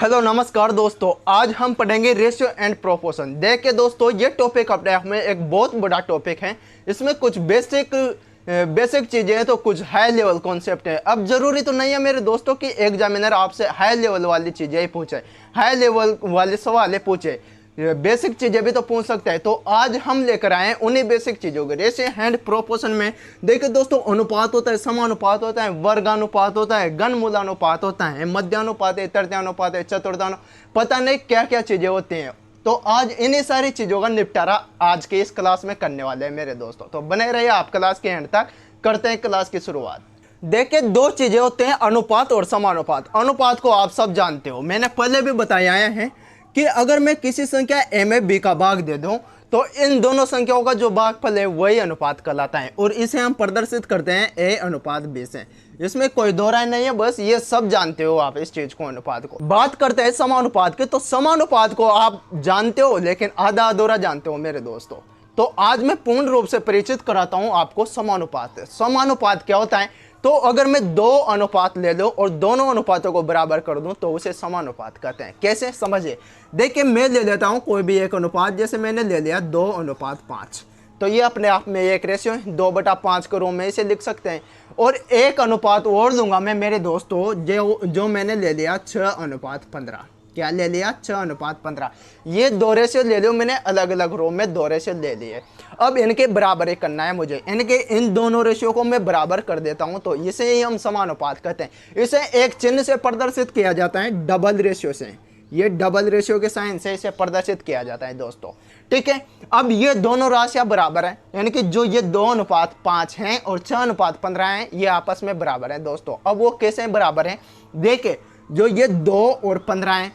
Hello नमस्कार दोस्तों, आज हम पढ़ेंगे रेशियो एंड प्रोपोर्शन। देखिए दोस्तों, ये टॉपिक अपने आप में एक बहुत बड़ा टॉपिक है। इसमें कुछ बेसिक चीज़ें हैं तो कुछ हाई लेवल कॉन्सेप्ट है। अब जरूरी तो नहीं है मेरे दोस्तों कि एग्जामिनर आपसे हाई लेवल वाली चीज़ें ही पूछे, हाई लेवल वाले सवाल पूछे, बेसिक चीज़ें भी तो पूछ सकता है। तो आज हम लेकर आए हैं उन्हीं बेसिक चीज़ों के रेशियो एंड प्रोपोर्शन में। देखिए दोस्तों, अनुपात होता है, समानुपात होता है, वर्गानुपात होता है, घनमूलानुपात होता है, मध्यानुपात है, तृतीयानुपात है, चतुर्थानुपात, पता नहीं क्या क्या चीज़ें होती हैं। तो आज इन्हीं सारी चीज़ों का निपटारा आज के इस क्लास में करने वाले हैं मेरे दोस्तों। तो बने रहिए आप क्लास के एंड तक। करते हैं क्लास की शुरुआत। देखिए, दो चीज़ें होते हैं, अनुपात और समानुपात। अनुपात को आप सब जानते हो, मैंने पहले भी बताया है कि अगर मैं किसी संख्या a में b का भाग दे दूं तो इन दोनों संख्याओं का जो भागफल है वही अनुपात कहलाता है, और इसे हम प्रदर्शित करते हैं a अनुपात b से। इसमें कोई दो राय नहीं है, बस ये सब जानते हो आप इस चीज को, अनुपात को। बात करते हैं समानुपात की, तो समानुपात को आप जानते हो लेकिन आधा अधूरा जानते हो मेरे दोस्तों। तो आज मैं पूर्ण रूप से परिचित कराता हूं आपको समानुपात। समानुपात क्या होता है? तो अगर मैं दो अनुपात ले लूं और दोनों अनुपातों को बराबर कर दूं तो उसे समानुपात कहते हैं। कैसे, समझिए। देखिए, मैं ले लेता हूं कोई भी एक अनुपात, जैसे मैंने ले लिया 2:5। तो ये अपने आप में एक रेशियो है, 2/5 के रूप में इसे लिख सकते हैं। और एक अनुपात और लूंगा मैं मेरे दोस्तों, जो मैंने ले लिया 6:15। क्या ले लिया? 6:15। ये दो रेशियो ले लियो मैंने, अलग अलग रो में दो रेशियो ले लिए। अब इनके बराबर ही करना है मुझे, इन दोनों रेशियो को मैं बराबर कर देता हूं, तो इसे ही हम समानुपात कहते हैं। इसे एक चिन्ह से प्रदर्शित किया जाता है, डबल रेशियो से। ये डबल रेशियो के साइन से इसे प्रदर्शित किया जाता है दोस्तों, ठीक है। अब ये दोनों राशियां बराबर हैं, यानी कि जो ये 2:5 हैं और 6:15 हैं, ये आपस में बराबर हैं दोस्तों। अब वो कैसे बराबर हैं? देखिए, जो ये 2 और 15 हैं,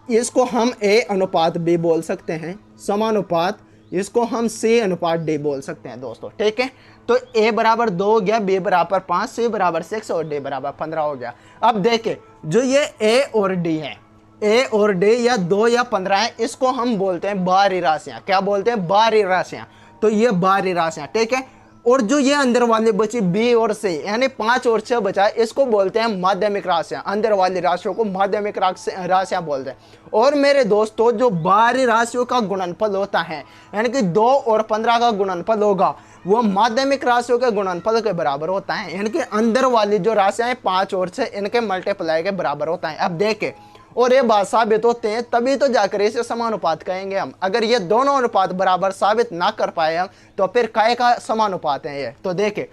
इसको हम a अनुपात b बोल सकते हैं। समानुपात, इसको हम c अनुपात d बोल सकते हैं दोस्तों, ठीक है। तो a बराबर 2 हो गया, b बराबर 5, c बराबर 6 और d बराबर 15 हो गया। अब देखें, जो ये a और d है, a और d या 2 या 15 है, इसको हम बोलते हैं बाहरी राशियां। क्या बोलते हैं? बाहरी राशियां। तो ये बाहरी राशियां, ठीक है। और जो ये अंदर वाली बची b और c, यानी 5 और 6 बचा, इसको बोलते हैं माध्यमिक राशियां। अंदर वाली राशियों को माध्यमिक राशियां बोलते हैं। और मेरे दोस्तों, जो बाहरी राशियों का गुणनफल होता है, यानी कि 2 और 15 का गुणनफल होगा, वो माध्यमिक राशियों के गुणनफल के बराबर होता है। यानी कि अंदर वाली जो राशियां हैं 5 और 6, इनके मल्टीप्लाई के बराबर होता है। अब देखें, और ये बात साबित होते हैं तभी तो जाकर इसे समानुपात कहेंगे हम। अगर ये दोनों अनुपात बराबर साबित ना कर पाए हम, तो फिर काय का समानुपात है ये? तो देखे,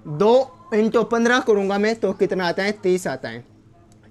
2 × 15 करूंगा मैं तो कितना आता है? 30 आता है,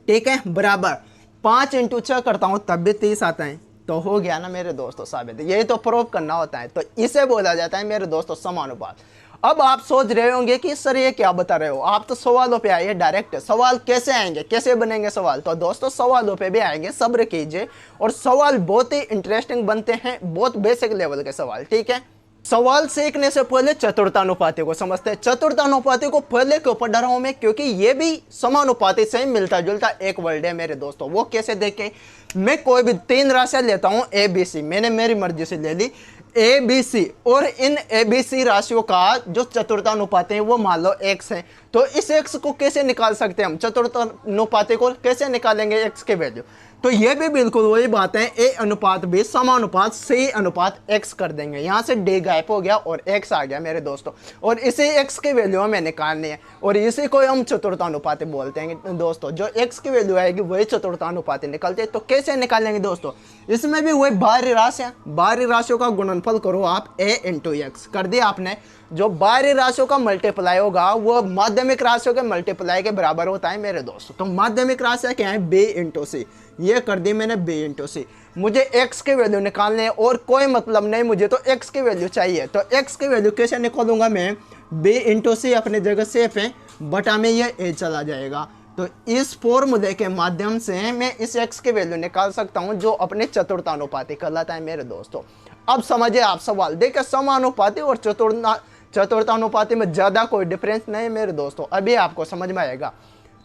ठीक है। बराबर 5 × 6 करता हूं तब भी 30 आता है। तो हो गया ना मेरे दोस्तों साबित। यही तो प्रूव करना होता है, तो इसे बोला जाता है मेरे दोस्तों समानुपात। अब आप सोच रहे होंगे कि सर ये क्या बता रहे हो, आप तो सवालों पे आइए डायरेक्ट। सवाल कैसे आएंगे, कैसे बनेंगे सवाल? तो दोस्तों, सवालों पे भी आएंगे, सब्र कीजिए। और सवाल बहुत ही इंटरेस्टिंग बनते हैं, बहुत बेसिक लेवल के सवाल, ठीक है। सवाल सीखने से पहले चतुर्थानुपाती को समझते हैं। चतुर्थानुपाती को पहले क्यों पढ़ रहा हूं मैं? क्योंकि ये भी समानुपाती से मिलता जुलता एक वर्ड है मेरे दोस्तों। वो कैसे देखें, मैं कोई भी 3 राशियां लेता हूं a b c, मैंने मेरी मर्जी से ले ली a b c, और इन a b c राशियों का जो चतुर्थानुपाती है वो मान लो x है। तो इस x को कैसे निकाल सकते हैं हम? चतुर्थानुपाती को कैसे निकालेंगे x के वैल्यू? तो ये भी बिल्कुल वही बात है, a अनुपात b समानुपात c अनुपात x कर देंगे। यहाँ से d गायब हो गया और x आ गया मेरे दोस्तों, और इसे x के वैल्यू हमें निकालनी है, और इसी को हम चतुर्थानुपाती बोलते हैं दोस्तों। जो x की वैल्यू आएगी वही चतुर्थानुपाती निकलते हैं। तो कैसे निकालेंगे दोस्तों? इसमें भी वही बाहरी राशियां, बाहरी राशियों का गुणनफल करो आप, a × x कर दिया आपने। जो बाहरी राशियों का मल्टीप्लाई होगा वो माध्यमिक राशियों के मल्टीप्लाई के बराबर होता है मेरे दोस्तों। तो माध्यमिक राशियां क्या है? b × c। ये कर दी मैंने b × c। मुझे x की वैल्यू निकालने है और कोई मतलब नहीं, मुझे तो x की वैल्यू चाहिए। तो x की वैल्यू कैसे निकालूंगा मैं? b × c अपने जगह सेफ है, बटा में ये a चला जाएगा। तो इस फॉर्मूले के माध्यम से मैं इस x की वैल्यू निकाल सकता हूं, जो अपने चतुर्थानुपाती कहलाता है मेरे दोस्तों। अब समझिए आप सवाल। देखिए, समानुपाती और चतुर्थानुपाती में ज्यादा कोई डिफरेंस नहीं मेरे दोस्तों, अभी आपको समझ में आएगा।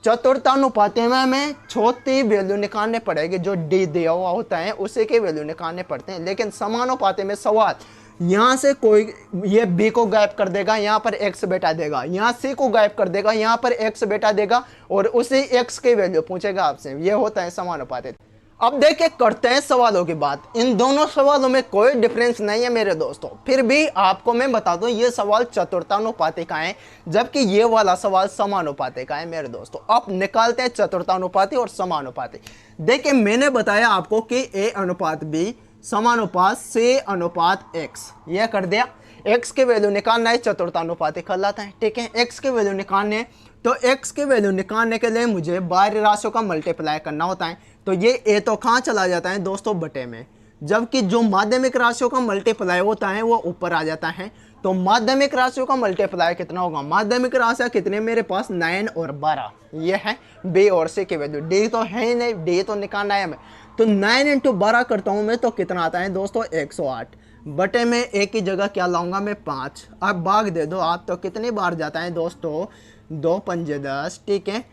चतुर्थानुपाती में हमें छोटी वैल्यू निकालने पड़ेगी, जो d दिया हुआ होता है उसी के वैल्यू निकालने पड़ते हैं। लेकिन समानुपाती में सवाल यहाँ से कोई ये बी को गायब कर देगा, यहाँ पर एक्स बैठा देगा, यहाँ सी को गायब कर देगा, यहाँ पर एक्स बैठा देगा और उसी एक्स की वैल्यू पूछेगा आपसे। ये होता है समानुपाती। अब देखिए करते हैं सवालों की बात। इन दोनों सवालों में कोई डिफरेंस नहीं है मेरे दोस्तों, फिर भी आपको मैं बता दूं ये सवाल चतुर्थानुपाती का है, जबकि ये वाला सवाल समानुपाती का है मेरे दोस्तों। अब निकालते हैं चतुर्थानुपाती और समानुपाती। देखिए मैंने बताया आपको कि ए अनुपात बी समानुपात से अनुपात एक्स, यह कर दिया। एक्स की वैल्यू निकालना है, चतुर्थानुपाती कहलाता है, ठीक है। एक्स की वैल्यू निकालने है, तो एक्स की वैल्यू निकालने के लिए मुझे बाहरी राशियों का मल्टीप्लाई करना होता है। तो ये ए तो कहाँ चला जाता है दोस्तों, बटे में, जबकि जो माध्यमिक राशियों का मल्टीप्लाई होता है वो ऊपर आ जाता है। तो माध्यमिक राशियों का मल्टीप्लाई कितना होगा, माध्यमिक राशियाँ कितने मेरे पास 9 और 12, ये है बी और सी की वैल्यू। डी तो है ही नहीं, डी तो निकालना है हमें। तो 9 × 12 करता हूँ मैं, तो कितना आता है दोस्तों 108, बटे में एक की जगह क्या लाऊंगा मैं 5। अब भाग दे दो आप, तो कितनी बार जाता है दोस्तों 2 पंजे 10, ठीक है,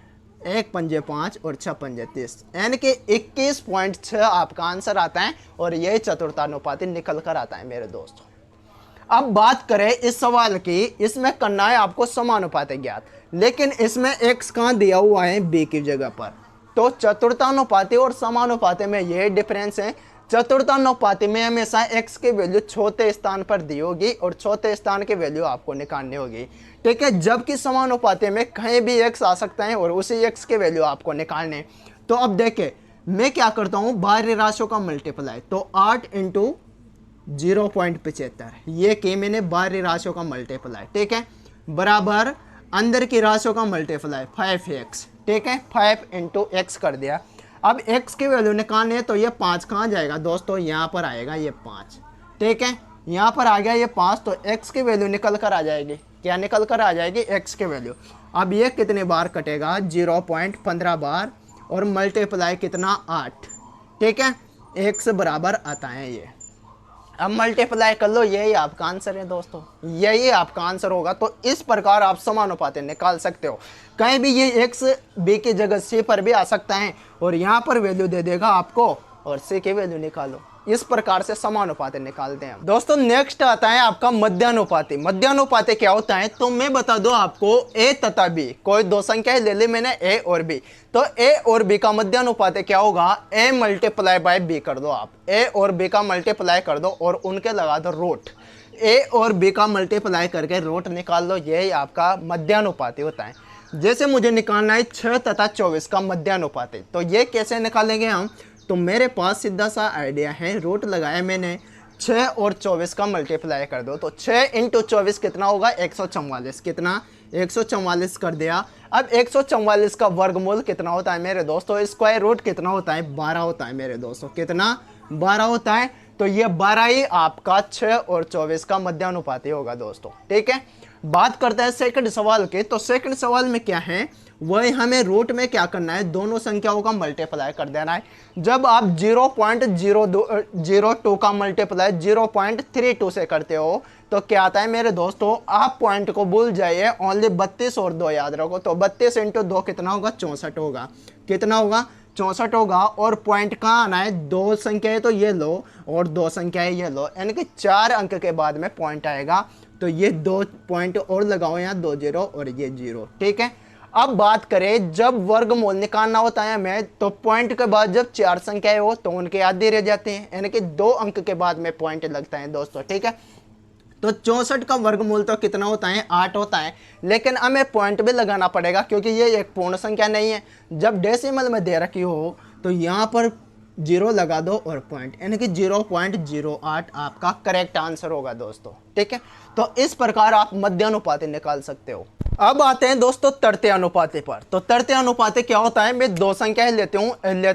1 पंजे 5 और 6 पंजे 30, यानी कि 21.6 आपका आंसर आता है और यही चतुर्थानुपाती निकल कर आता है मेरे दोस्तों। अब बात करें इस सवाल की, इसमें करना है आपको समानुपाती ज्ञात, लेकिन इसमें x कहाँ दिया हुआ है b की जगह पर। तो चतुर्थानुपाती और समानुपाती में यही डिफरेंस है। चतुर्थानुपाती में हमेशा x की वैल्यू चौथे स्थान पर दी होगी और चौथे स्थान की वैल्यू आपको निकालनी होगी, ठीक है। जबकि समानुपाती में कहीं भी x आ सकता है और उसी x की वैल्यू आपको निकालने। तो अब देखे मैं क्या करता हूँ, बाहरी राशियों का मल्टीप्लाई, तो 8 × 0.75 ये कि मैंने बाहरी राशियों का मल्टीप्लाई, ठीक है, बराबर अंदर की राशियों का मल्टीप्लाई 5x, ठीक है, 5 × x कर दिया। अब x की वैल्यू निकालनी है, तो ये 5 कहाँ जाएगा दोस्तों, यहाँ पर आएगा ये 5, ठीक है, यहाँ पर आ गया ये 5, तो x की वैल्यू निकल कर आ जाएगी, क्या निकल कर आ जाएगी, x की वैल्यू। अब ये कितने बार कटेगा, 0.15 बार और मल्टीप्लाई कितना 8, ठीक है, x बराबर आता है ये। अब मल्टीप्लाई कर लो, यही आपका आंसर है दोस्तों, यही आपका आंसर होगा। तो इस प्रकार आप समानुपाती निकाल सकते हो। कहीं भी ये x b की जगह c पर भी आ सकता है और यहाँ पर वैल्यू दे देगा आपको और c की वैल्यू निकालो। इस प्रकार से समानुपाती निकालते हैं दोस्तों। नेक्स्ट आता है आपका मध्यानुपाती। मध्यानुपाती क्या होता है, तो मैं बता दूं आपको, a तथा b कोई दो संख्या ले ली मैंने, a और b, तो a और b का मध्यानुपाती क्या होगा, a × b कर दो आप, a और b का मल्टीप्लाई कर दो और उनके लगा दो रूट, a और b का मल्टीप्लाई करके रूट निकाल लो, यही आपका मध्यानुपाती होता है। जैसे मुझे निकालना है 6 तथा 24 का मध्यानुपाती, तो ये कैसे निकालेंगे हम, तो मेरे पास सीधा सा आइडिया है, रूट लगाया मैंने, 6 और 24 का मल्टीप्लाई कर दो, तो 6 × 24 कितना होगा 144, कितना 144 कर दिया। अब 144 का वर्गमूल कितना होता है मेरे दोस्तों, स्क्वायर रूट कितना होता है 12 होता है मेरे दोस्तों, कितना 12 होता है। तो ये 12 ही आपका 6 और 24 का मध्यानुपाती होगा दोस्तों, ठीक है। बात करते हैं सेकंड सवाल की, तो सेकंड सवाल में क्या है, वही हमें रूट में क्या करना है, दोनों संख्याओं का मल्टीप्लाई कर देना है। जब आप 0.02 का मल्टीप्लाई 0.32 से करते हो तो क्या आता है मेरे दोस्तों, आप पॉइंट को भूल जाइए, ओनली 32 और 2 याद रखो। तो 32 × 2 कितना होगा 64 होगा, कितना होगा 64 होगा। और पॉइंट कहाँ आना है, 2 संख्या है तो ये लो और 2 संख्या है ये लो, यानी कि 4 अंक के बाद में पॉइंट आएगा। तो ये 2 पॉइंट और लगाओ यहाँ, 2 0 और ये 0, ठीक है। अब बात करें जब वर्गमूल निकालना होता है हमें, तो पॉइंट के बाद जब 4 संख्याएं हो तो उनके आधे रह जाते हैं, यानी कि 2 अंक के बाद में पॉइंट लगता है दोस्तों, ठीक है। तो 64 का वर्गमूल तो कितना होता है 8 होता है, लेकिन हमें पॉइंट भी लगाना पड़ेगा क्योंकि ये एक पूर्ण संख्या नहीं है। जब डेसिमल में दे रखी हो तो यहाँ पर 0 लगा दो और पॉइंट, यानी कि 0.08 आपका करेक्ट आंसर होगा दोस्तों, ठीक है। तो इस प्रकार आप मध्यानुपाती निकाल सकते हो। अब आते हैं दोस्तों तृतीय अनुपाती पर। तो तृतीय अनुपाती क्या होता है, मैं 2 संख्याएं लेता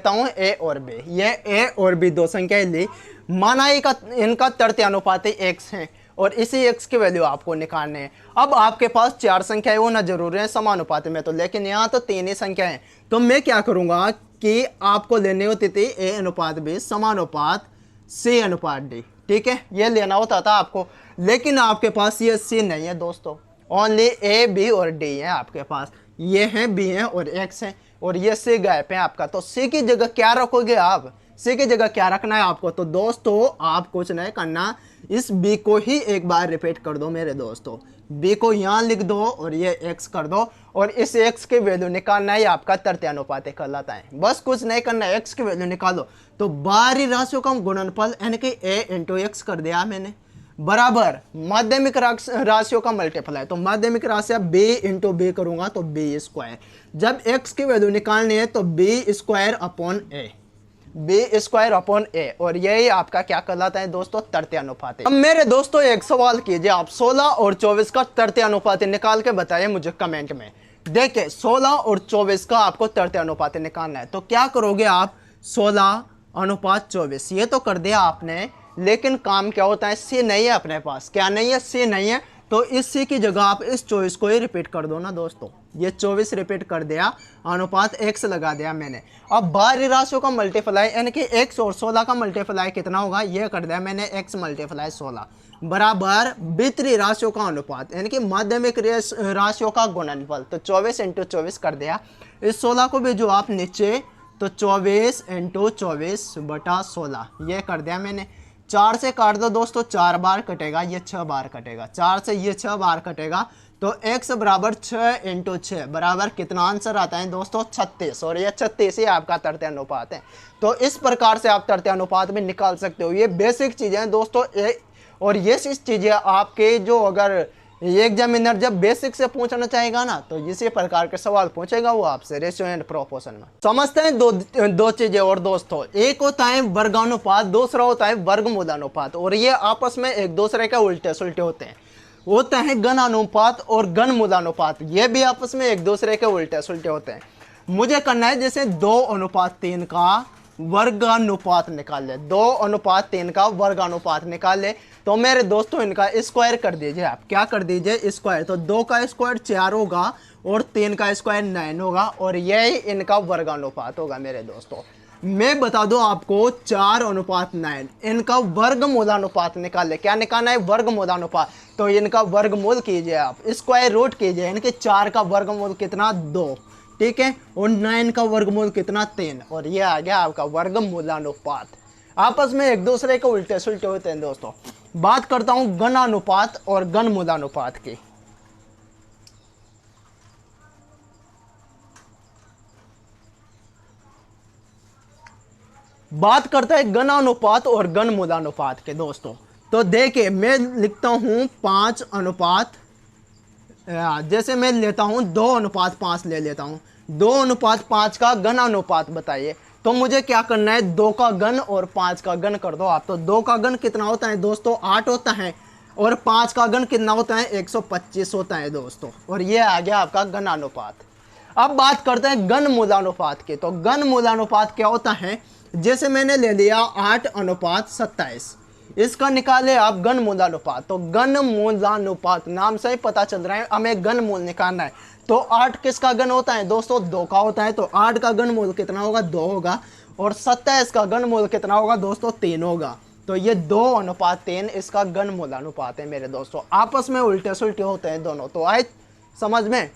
हूँ a और b, ये a और b 2 संख्याएं ली, माना इनका तृतीय अनुपाती x है और इसी x की वैल्यू आपको निकालने है। अब आपके पास 4 संख्याएं होना जरूरी है समानुपाती में, तो लेकिन यहाँ तो 3 ही संख्या है। तो मैं क्या करूँगा कि आपको लेनी होती थी a अनुपात b समानुपात c अनुपात d, ठीक है, ये लेना होता था आपको, लेकिन आपके पास ये c नहीं है दोस्तों, ओनली a b और d है आपके पास, ये है b है और x है और ये c गायब है आपका। तो c की जगह क्या रखोगे आप, सी की जगह क्या रखना है आपको, तो दोस्तों आप कुछ नहीं करना, इस बी को ही एक बार रिपीट कर दो मेरे दोस्तों, बी को यहाँ लिख दो और ये एक्स कर दो, और इस एक्स की वैल्यू निकालना है आपका तृतीयानुपाती कहलाता है। बस कुछ नहीं करना है, एक्स की वैल्यू निकालो, तो बाहरी राशियों का गुणनफल यानी कि a इंटू एक्स कर दिया मैंने, बराबर माध्यमिक राशियों का मल्टीप्लाई, तो माध्यमिक राशियां b इंटू बी करूंगा तो बी स्क्वायर, जब x की वैल्यू निकालनी है तो बी स्क्वायर अपॉन ए, बी स्क्वायर अपॉन ए, और यही आपका क्या कहलाता है दोस्तों, तृतीयानुपाती। अब मेरे दोस्तों एक सवाल कीजिए आप, 16 और 24 का तृतीयानुपाती निकाल के बताइए मुझे कमेंट में। देखिए 16 और 24 का आपको तृतीयानुपाती निकालना है, तो क्या करोगे आप, 16 अनुपात 24 ये तो कर दिया आपने, लेकिन काम क्या होता है, सी नहीं है अपने पास, क्या नहीं है, सी नहीं है, तो इस सी की जगह आप इस 24 को ही रिपीट कर दो ना दोस्तों, ये 24 रिपीट कर दिया, अनुपात x लगा दिया मैंने। अब बाहरी राशियों का मल्टीप्लाई यानी कि x और 16 का मल्टीप्लाई कितना होगा, ये कर दिया मैंने x मल्टीप्लाई 16 बराबर भीतरी राशियों का अनुपात यानी कि माध्यमिक राशियों का गुणनफल, तो 24 इंटू 24 कर दिया, इस 16 को भी जो आप नीचे, तो 24 इंटू 24 बटा 16 ये कर दिया मैंने। 4 से काट दो दोस्तों, 4 बार कटेगा, ये 6 बार कटेगा, 4 से ये 6 बार कटेगा, तो x बराबर 6 इंटू 6 बराबर कितना आंसर आता है दोस्तों, 36, और ये 36 ही आपका तृतीयानुपात है। तो इस प्रकार से आप तृतीयानुपात में निकाल सकते हो, ये बेसिक चीज़ें हैं दोस्तों, और ये चीज़ें आपके जो अगर एग्जामिनर जब बेसिक से पूछना चाहेगा ना, तो इसी प्रकार के सवाल पूछेगा वो आपसे रेशियो एंड प्रोपोर्शन में। समझते हैं दो चीजें और दोस्तों, एक होता है वर्गानुपात, दूसरा होता है वर्गमूलानुपात, और ये आपस में एक दूसरे के उल्टे सुलटे होते हैं। होता है गणानुपात और घनमूलानुपात, ये भी आपस में एक दूसरे के उल्टे सुलटे होते हैं। मुझे करना है जैसे 2:3 का वर्गानुपात निकाल ले, 2:3 का वर्गानुपात निकाल ले, तो मेरे दोस्तों इनका स्क्वायर कर दीजिए आप, क्या कर दीजिए स्क्वायर, तो 2 का स्क्वायर 4 होगा और 3 का स्क्वायर 9 होगा, और यही इनका वर्गानुपात होगा मेरे दोस्तों। मैं बता दूं आपको 4:9, इनका वर्गमूलानुपात निकाल ले, क्या निकालना है, वर्गमूलानुपात, तो इनका वर्गमूल कीजिए आप, स्क्वायर रूट कीजिए, इनके 4 का वर्गमूल कितना 2, ठीक है, और 9 का वर्गमूल कितना 3, और ये आ गया आपका वर्गमूलानुपात। आपस में एक दूसरे के उल्टे सुलटे होते हैं दोस्तों। बात करता हूं घनानुपात और घनमूलानुपात की। बात करता है घनानुपात और घनमूलानुपात के दोस्तों, तो देखिए मैं लिखता हूं 5:, जैसे मैं लेता हूं 2:5 ले लेता हूं, 2:5 का घनानुपात बताइए, तो मुझे क्या करना है, 2 का घन और 5 का घन कर दो आप, तो 2 का घन कितना होता है दोस्तों 8 होता है, और 5 का घन कितना होता है 125 होता है दोस्तों, और ये आ गया आपका घनानुपात। अब बात करते हैं घनमूलानुपात की, तो घनमूलानुपात क्या होता है, जैसे मैंने ले लिया 8:27, इसका निकाले आप घनमूलानुपात, तो घनमूलानुपात नाम से ही पता चल रहा है हमें घनमूल निकालना है, तो 8 किसका घन होता है दोस्तों 2 का होता है, तो 8 का घनमूल कितना होगा 2 होगा, और 27 का घनमूल कितना होगा दोस्तों 3 होगा, तो ये 2:3 इसका घनमूलानुपात है मेरे दोस्तों। आपस में उल्टे सुलटे होते हैं दोनों, तो आए समझ में।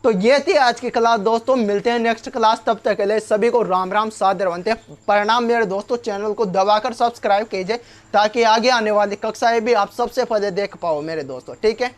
तो ये थी आज की क्लास दोस्तों, मिलते हैं नेक्स्ट क्लास, तब तक के लिए सभी को राम राम सादर बनते हैं प्रणाम मेरे दोस्तों। चैनल को दबाकर सब्सक्राइब कीजिए ताकि आगे आने वाली कक्षाएं भी आप सबसे पहले देख पाओ मेरे दोस्तों, ठीक है।